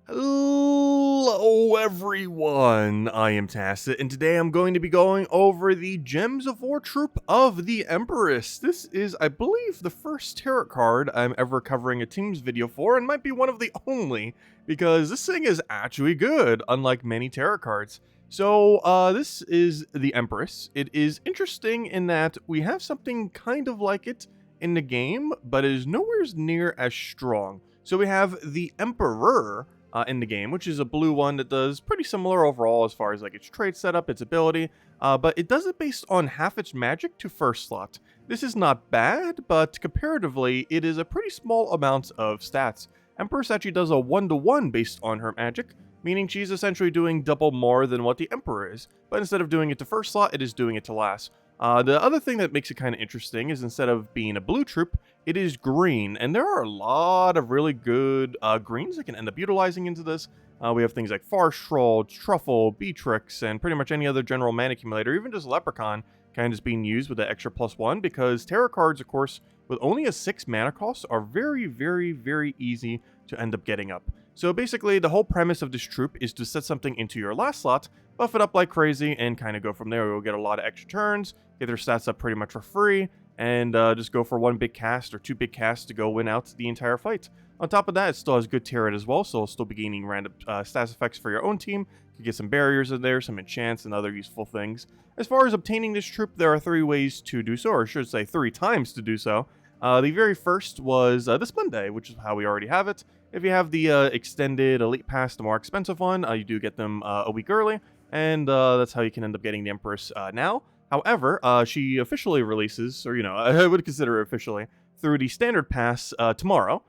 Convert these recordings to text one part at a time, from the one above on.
Hello everyone, I am Tacit, and today I'm going to be going over the Gems of War troop of the Empress. This is, I believe, the first tarot card I'm ever covering a team's video for, and might be one of the only, because this thing is actually good, unlike many tarot cards. So, this is the Empress. It is interesting in that we have something kind of like it in the game, but it is nowhere near as strong. So we have the Emperor, in the game, which is a blue one that does pretty similar overall as far as like its trait setup, its ability, but it does it based on half its magic to first slot. This is not bad, but comparatively, it is a pretty small amount of stats. Empress actually does a 1-to-1 based on her magic, meaning she's essentially doing double more than what the Emperor is, but instead of doing it to first slot, it is doing it to last. The other thing that makes it kind of interesting is instead of being a blue troop, it is green, and there are a lot of really good greens that can end up utilizing into this. We have things like Farce Troll, Truffle, Beatrix, and pretty much any other general mana accumulator, even just Leprechaun, kind of just being used with the extra +1, because tarot cards, of course, with only a 6 mana cost, are very, very, very easy to end up getting up. So basically, the whole premise of this troop is to set something into your last slot, buff it up like crazy, and kind of go from there. You'll get a lot of extra turns, get their stats up pretty much for free, and just go for one big cast or two big casts to go win out the entire fight. On top of that, it still has good tarot as well, so it'll still be gaining random stats effects for your own team. You can get some barriers in there, some enchants, and other useful things. As far as obtaining this troop, there are 3 ways to do so, or I should say 3 times to do so. The very first was this Monday, which is how we already have it. If you have the extended Elite Pass, the more expensive one, you do get them a week early, and that's how you can end up getting the Empress now. However, she officially releases, or I would consider it officially, through the Standard Pass tomorrow,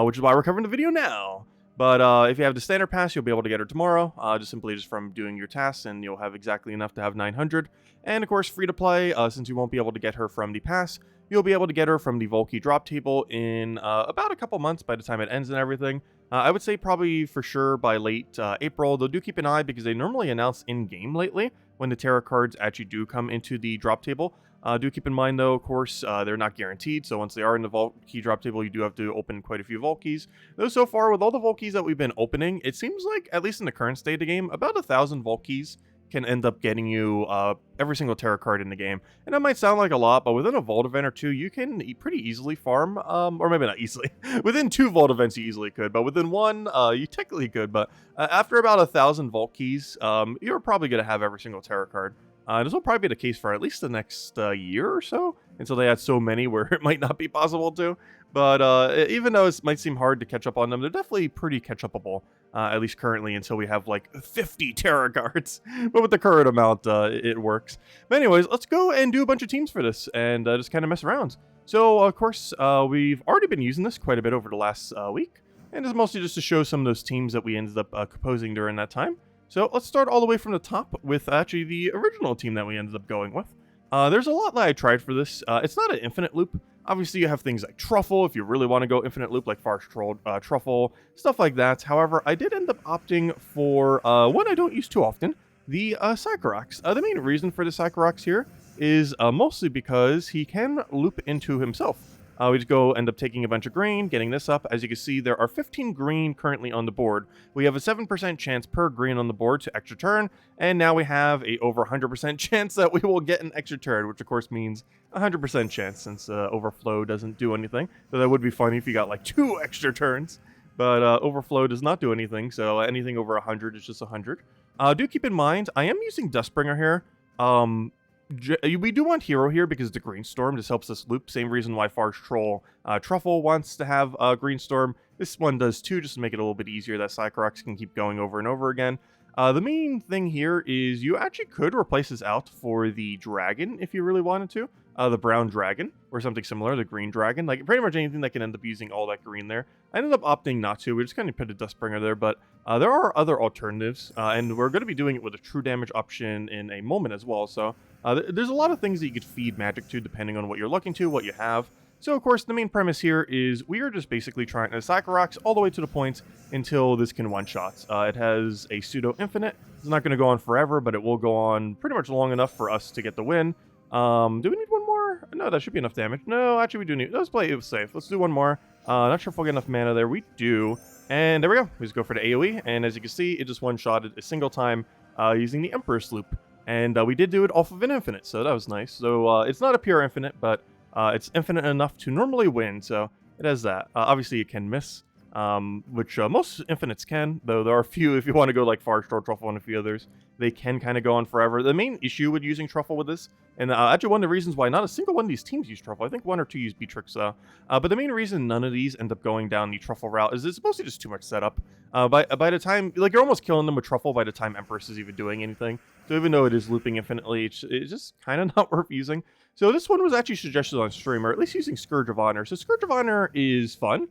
which is why we're covering the video now. But if you have the Standard Pass, you'll be able to get her tomorrow, just from doing your tasks, and you'll have exactly enough to have 900. And of course, free to play, since you won't be able to get her from the pass, you'll be able to get her from the Volkey drop table in about a couple months by the time it ends and everything. I would say probably for sure by late April, though do keep an eye because they normally announce in-game lately when the tarot cards actually do come into the drop table. Do keep in mind, though, of course, they're not guaranteed, so once they are in the Vault Key drop table, you do have to open quite a few Vault Keys. Though so far, with all the Vault Keys that we've been opening, it seems like, at least in the current state of the game, about 1,000 Vault Keys can end up getting you every single tarot card in the game. And that might sound like a lot, but within a Vault event or two, you can pretty easily farm, or maybe not easily. Within 2 Vault events, you easily could, but within 1, you technically could. But after about 1,000 Vault Keys, you're probably going to have every single tarot card. This will probably be the case for at least the next year or so, until they add so many where it might not be possible to. But even though it might seem hard to catch up on them, they're definitely pretty catch-upable, at least currently, until we have like 50 tarot cards. But with the current amount, it works. But anyways, let's go and do a bunch of teams for this, and just kind of mess around. So, of course, we've already been using this quite a bit over the last week, and it's mostly just to show some of those teams that we ended up composing during that time. So let's start all the way from the top with actually the original team that we ended up going with. There's a lot that I tried for this. It's not an infinite loop. Obviously, you have things like Truffle if you really want to go infinite loop, like Farce Troll, Truffle, stuff like that. However, I did end up opting for one I don't use too often, the Sycorax. The main reason for the Sycorax here is mostly because he can loop into himself. We just go end up taking a bunch of green, getting this up. As you can see, there are 15 green currently on the board. We have a 7% chance per green on the board to extra turn, and now we have a over 100% chance that we will get an extra turn, which of course means 100% chance since Overflow doesn't do anything. So that would be funny if you got like 2 extra turns, but Overflow does not do anything, so anything over 100 is just 100. Do keep in mind, I am using Dustbringer here. We do want Hero here because the Green Storm just helps us loop. Same reason why Farce Troll Truffle wants to have Green Storm. This one does too, just to make it a little bit easier that Sycorax can keep going over and over again. The main thing here is you actually could replace this out for the Dragon if you really wanted to. The Brown Dragon, or something similar, the Green Dragon. Like, pretty much anything that can end up using all that green there. I ended up opting not to. We just kind of put a Dustbringer there, but there are other alternatives, and we're going to be doing it with a true damage option in a moment as well, so there's a lot of things that you could feed magic to depending on what you're looking to, what you have. So, of course, the main premise here is we are just basically trying to Sycorax all the way to the point until this can one-shot. It has a pseudo-infinite. It's not going to go on forever, but it will go on pretty much long enough for us to get the win. Do we need one more? No, that should be enough damage. No, actually we do need... Let's play it safe. Let's do one more. Not sure if we'll get enough mana there. We do. And there we go. We just go for the AoE, and as you can see, it just one-shotted a single time using the Empress Loop. And we did do it off of an infinite, so that was nice. So it's not a pure infinite, but it's infinite enough to normally win, so it has that. Obviously, it can miss, which most infinites can, though there are a few, if you want to go like Far Star Truffle and a few others, they can kind of go on forever. The main issue with using Truffle with this, and actually one of the reasons why not a single one of these teams use Truffle, I think one or two use Beatrix though, but the main reason none of these end up going down the Truffle route is it's mostly just too much setup. By the time, like, you're almost killing them with Truffle by the time Empress is even doing anything. So even though it is looping infinitely, it's just kind of not worth using. So this one was actually suggested on stream, or at least using Scourge of Honor. So Scourge of Honor is fun.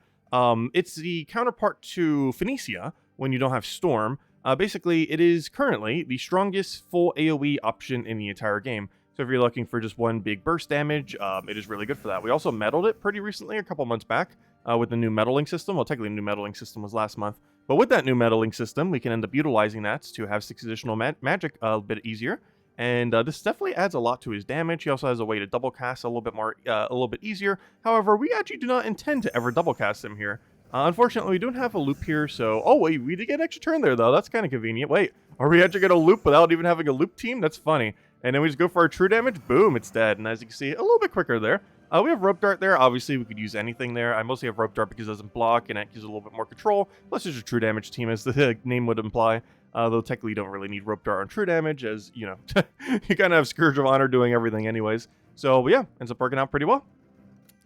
It's the counterpart to Phoenicia when you don't have Storm. Basically, it is currently the strongest full AoE option in the entire game. So if you're looking for just one big burst damage, it is really good for that. We also meddled it pretty recently, a couple months back, with the new meddling system. Well, technically the new meddling system was last month. But with that new meddling system, we can end up utilizing that to have 6 additional magic a bit easier. And this definitely adds a lot to his damage. He also has a way to double cast a little bit easier. However, we actually do not intend to ever double cast him here. Unfortunately, we don't have a loop here, so... Oh, wait, we did get an extra turn there, though. That's kind of convenient. Wait, are we actually going to loop without even having a loop team? That's funny. And then we just go for our true damage. Boom, it's dead. And as you can see, a little bit quicker there. We have Rope Dart there. Obviously, we could use anything there. I mostly have Rope Dart because it doesn't block, and it gives a little bit more control. Plus, it's a true damage team, as the name would imply. Though technically, you don't really need Rope Dart on true damage, as, you know, you kind of have Scourge of Honor doing everything anyways. So, yeah, ends up working out pretty well.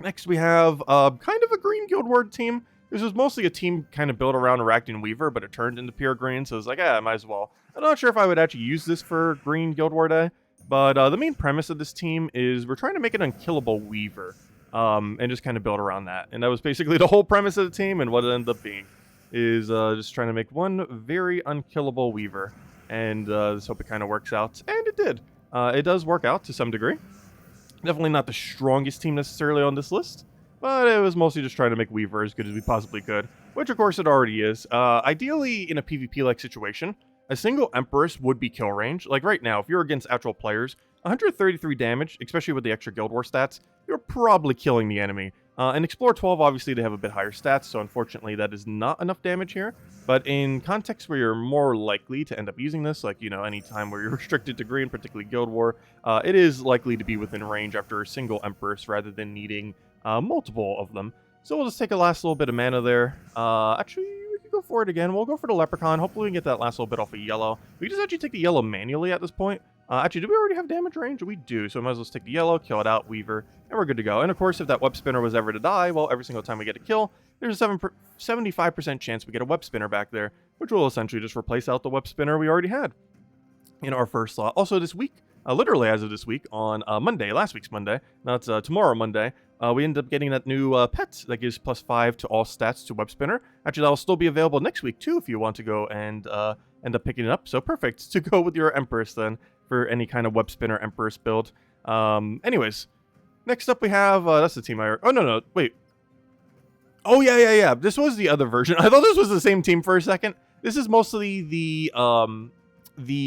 Next, we have kind of a green Guild Ward team. This was mostly a team kind of built around Arachne Weaver, but it turned into pure green, so I was like, I might as well. I'm not sure if I would actually use this for green Guild War Day, but the main premise of this team is we're trying to make an unkillable Weaver, and just kind of build around that. And that was basically the whole premise of the team, and what it ended up being is just trying to make one very unkillable Weaver, and let's hope it kind of works out. And it did. It does work out to some degree. Definitely not the strongest team necessarily on this list, but it was mostly just trying to make Weaver as good as we possibly could, which of course it already is. Ideally, in a PvP-like situation, a single Empress would be kill range. Like right now, if you're against actual players, 133 damage, especially with the extra Guild War stats, you're probably killing the enemy. And Explore 12, obviously, they have a bit higher stats, so unfortunately that is not enough damage here. But in contexts where you're more likely to end up using this, like, you know, any time where you're restricted to green, particularly Guild War, it is likely to be within range after a single Empress rather than needing multiple of them. So we'll just take a last little bit of mana there. Actually, we could go for it again. We'll go for the Leprechaun. Hopefully we can get that last little bit off of yellow. We just actually take the yellow manually at this point. Actually, do we already have damage range? We do, so we might as well take the yellow, kill it out, Weaver, and we're good to go. And of course, if that web spinner was ever to die, well, every single time we get a kill, there's a 75% chance we get a web spinner back there, which will essentially just replace out the web spinner we already had in our first slot. Also this week, literally as of this week, on Monday, last week's Monday, not tomorrow Monday, we ended up getting that new pet that gives +5 to all stats to web spinner. Actually, that will still be available next week too if you want to go and end up picking it up. So perfect to go with your Empress then for any kind of web spinner Empress build. Anyways, next up we have that's the team I... Oh no, wait. Oh yeah. This was the other version. I thought this was the same team for a second. This is mostly the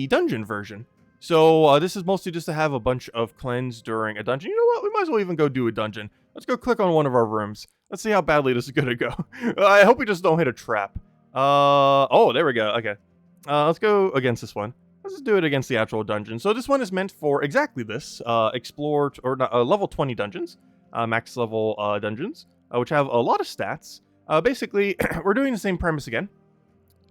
dungeon version. So this is mostly just to have a bunch of cleanse during a dungeon. You know what? We might as well even go do a dungeon. Let's go click on one of our rooms. Let's see how badly this is gonna go. I hope we just don't hit a trap. Oh, there we go. Okay. Let's go against this one. Let's just do it against the actual dungeon. So this one is meant for exactly this. Explore, or not, level 20 dungeons. Max level dungeons, which have a lot of stats. Basically, we're doing the same premise again.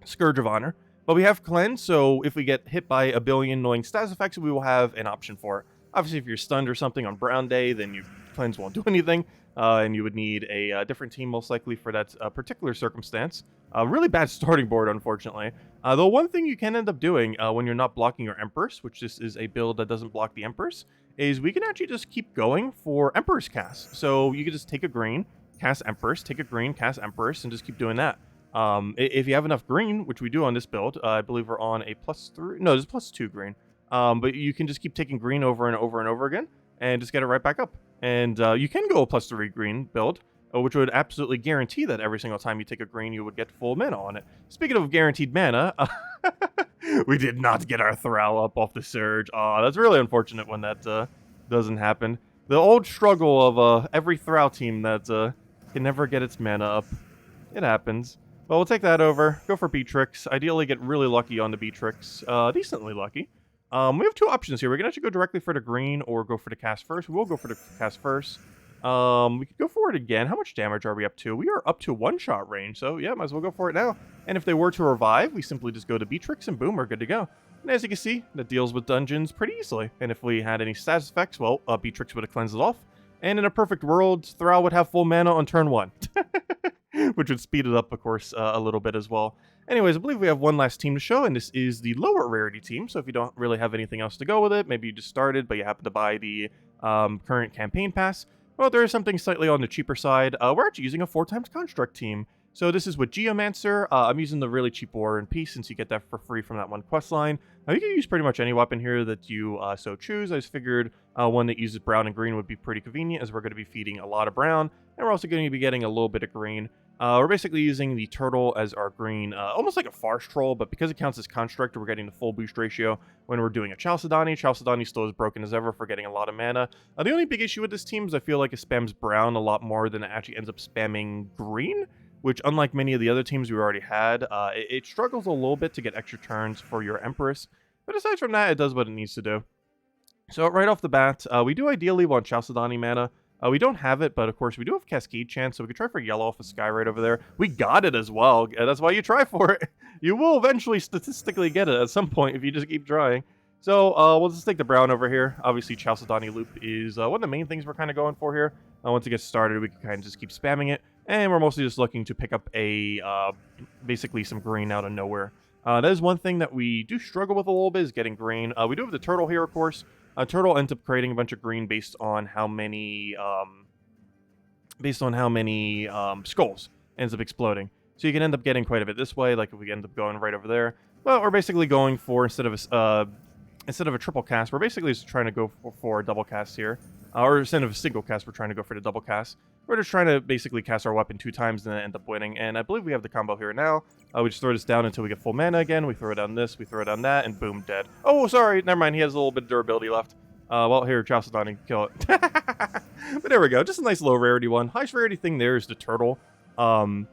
Scourge of Honor. But we have Cleanse, so if we get hit by a billion annoying status effects, we will have an option for it. Obviously, if you're stunned or something on Brown Day, then your Cleanse won't do anything, and you would need a different team most likely for that particular circumstance. Really bad starting board, unfortunately. Though one thing you can end up doing when you're not blocking your Empress, which this is a build that doesn't block the Empress, is we can actually just keep going for Empress cast. So you can just take a green, cast Empress, take a green, cast Empress, and just keep doing that. If you have enough green, which we do on this build, I believe we're on a +3, no, there's +2 green. But you can just keep taking green over and over and over again, and just get it right back up. And you can go a +3 green build, which would absolutely guarantee that every single time you take a green, you would get full mana on it. Speaking of guaranteed mana, we did not get our Thrall up off the Surge. That's really unfortunate when that doesn't happen. The old struggle of every Thrall team that can never get its mana up. It happens. But we'll take that over, go for Beatrix, ideally get really lucky on the Beatrix, decently lucky. We have two options here. We can actually go directly for the green or go for the cast first. We will go for the cast first. We could go for it again. How much damage are we up to? We are up to one-shot range, so yeah, might as well go for it now. And if they were to revive, we simply just go to Beatrix and boom, we're good to go. And as you can see, that deals with dungeons pretty easily. And if we had any status effects, well, Beatrix would have cleansed it off. And in a perfect world, Thrall would have full mana on turn 1. Which would speed it up, of course, a little bit as well. Anyways, I believe we have one last team to show, and this is the lower rarity team. So if you don't really have anything else to go with it, maybe you just started, but you happen to buy the current campaign pass, well, there is something slightly on the cheaper side. We're actually using a 4x construct team. So this is with Geomancer. I'm using the really cheap War and Peace since you get that for free from that one quest line. You can use pretty much any weapon here that you so choose. I just figured one that uses brown and green would be pretty convenient as we're going to be feeding a lot of brown. And we're also going to be getting a little bit of green. We're basically using the turtle as our green, almost like a Farce Troll, but because it counts as construct, we're getting the full boost ratio when we're doing a Chalcedony. Chalcedony still as broken as ever for getting a lot of mana. The only big issue with this team is I feel like it spams brown a lot more than it actually ends up spamming green, which unlike many of the other teams we already had, it struggles a little bit to get extra turns for your Empress. But aside from that, it does what it needs to do. So right off the bat, we do ideally want Chalcedony mana. We don't have it, but of course we do have Cascade Chance, so we could try for yellow off the sky right over there. We got it as well. That's why you try for it. You will eventually statistically get it at some point if you just keep trying. So we'll just take the brown over here. Obviously, Chalcedony Loop is one of the main things we're kind of going for here. Once it gets started, we can kind of just keep spamming it. And we're mostly just looking to pick up a basically some green out of nowhere. That is one thing that we do struggle with a little bit, is getting green. We do have the turtle here, of course. Turtle ends up creating a bunch of green based on how many skulls ends up exploding. So you can end up getting quite a bit this way, like if we end up going right over there. But we're basically going for, instead of a triple cast, we're basically just trying to go for a double cast here. Or instead of a single cast, we're trying to go for the double cast. We're just trying to basically cast our weapon 2 times and then end up winning. And I believe we have the combo here now. We just throw this down until we get full mana again. We throw down this, we throw down that, and boom, dead. Oh, sorry, never mind. He has a little bit of durability left. Well, here, Chalcedony, kill it. But there we go. Just a nice low rarity one. Highest rarity thing there is the turtle,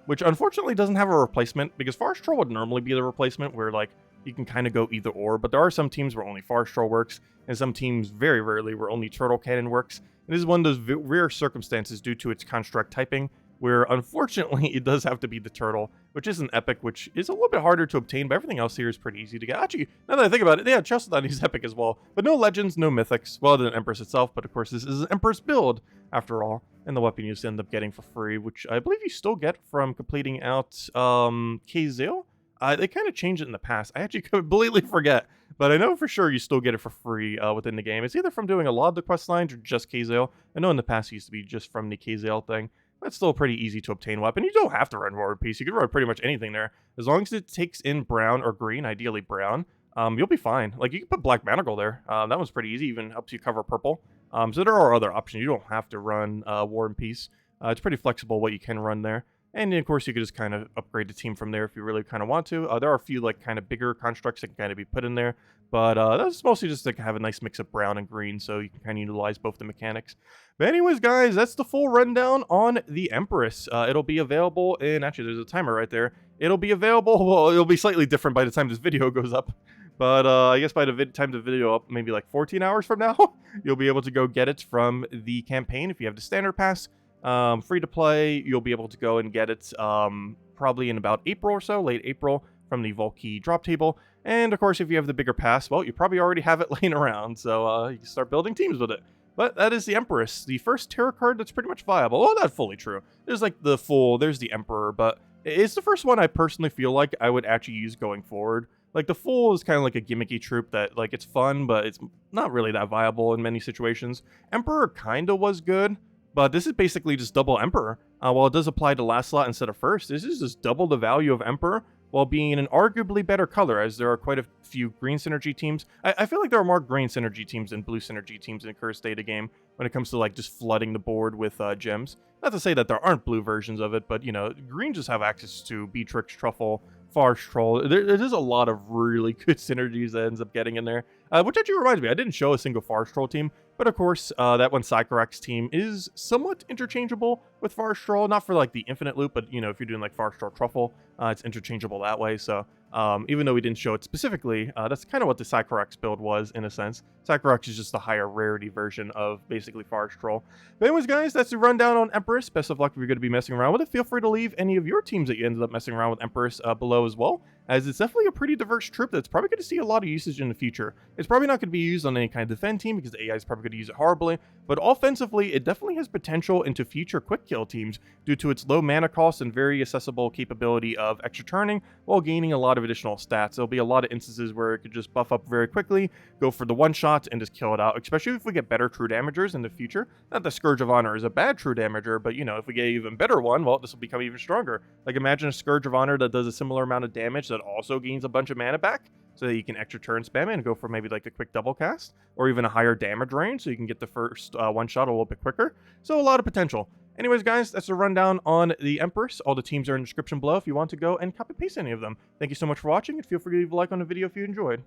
which unfortunately doesn't have a replacement, because Farce Troll would normally be the replacement, where like you can kind of go either or. But there are some teams where only Farce Troll works, and some teams very rarely where only Turtle Cannon works. And this is one of those rare circumstances due to its construct typing, where unfortunately it does have to be the turtle, which is an epic, which is a little bit harder to obtain, but everything else here is pretty easy to get. Actually, now that I think about it, yeah, Chalcedony is epic as well, but no legends, no mythics, well, other than Empress itself, but of course this is an Empress build, after all, and the weapon you just end up getting for free, which I believe you still get from completing out Kazale. They kind of changed it in the past. I actually completely forget, but I know for sure you still get it for free within the game. It's either from doing a lot of the quest lines or just Kazale. I know in the past it used to be just from the Kazale thing. That's still a pretty easy to obtain weapon. You don't have to run War and Peace. You can run pretty much anything there. As long as it takes in brown or green, ideally brown, you'll be fine. Like, you can put Black Manacle there. That one's pretty easy. Even helps you cover purple. So there are other options. You don't have to run War and Peace. It's pretty flexible what you can run there. And of course, you could just kind of upgrade the team from there if you really kind of want to. There are a few like kind of bigger constructs that can kind of be put in there, but that's mostly just to have a nice mix of brown and green, so you can kind of utilize both the mechanics. But anyways, guys, that's the full rundown on the Empress. It'll be available in, actually, there's a timer right there. It'll be available, well, it'll be slightly different by the time this video goes up. But I guess by the time the video up, maybe like 14 hours from now, you'll be able to go get it from the campaign if you have the standard pass. Free to play, you'll be able to go and get it probably in about April or so, late April, from the Volkey drop table. And of course, if you have the bigger pass, well, you probably already have it laying around, so you can start building teams with it. But that is the Empress, the first tarot card that's pretty much viable. Well, not fully true. There's like the Fool, there's the Emperor, but it's the first one I personally feel like I would actually use going forward. Like, the Fool is kind of like a gimmicky troop that, like, it's fun, but it's not really that viable in many situations. Emperor kind of was good, but this is basically just double Emperor. While it does apply to last slot instead of first, this is just double the value of Emperor, while being in an arguably better color, as there are quite a few green synergy teams. I feel like there are more green synergy teams than blue synergy teams in Cursed Data game when it comes to, like, just flooding the board with gems. Not to say that there aren't blue versions of it, but, you know, green just have access to Beatrix, Truffle, Farce Troll. There's a lot of really good synergies that ends up getting in there. Which actually reminds me, I didn't show a single Farce Troll team, but of course, that one Sycorax team is somewhat interchangeable with Forest Stroll, not for like the infinite loop, but you know, if you're doing like Forest Stroll Truffle, it's interchangeable that way. So even though we didn't show it specifically, that's kind of what the Psychorex build was in a sense. Psychorex is just the higher rarity version of basically Forest Stroll. But anyways, guys, that's the rundown on Empress. Best of luck if you're going to be messing around with it. Feel free to leave any of your teams that you ended up messing around with Empress below as well, as it's definitely a pretty diverse troop that's probably going to see a lot of usage in the future. It's probably not going to be used on any kind of defend team because the AI is probably going to use it horribly, but offensively, it definitely has potential into future quick kill teams due to its low mana cost and very accessible capability of extra turning while gaining a lot of additional stats. There'll be a lot of instances where it could just buff up very quickly, go for the one shot, and just kill it out, especially if we get better true damagers in the future. Not that Scourge of Honor is a bad true damager, but you know, if we get an even better one, well, this will become even stronger. Like imagine a Scourge of Honor that does a similar amount of damage that also gains a bunch of mana back, so that you can extra turn spam it and go for maybe like a quick double cast, or even a higher damage range, so you can get the first one shot a little bit quicker. So a lot of potential. Anyways, guys, that's a rundown on the Empress. All the teams are in the description below if you want to go and copy paste any of them. Thank you so much for watching, and feel free to leave a like on the video if you enjoyed.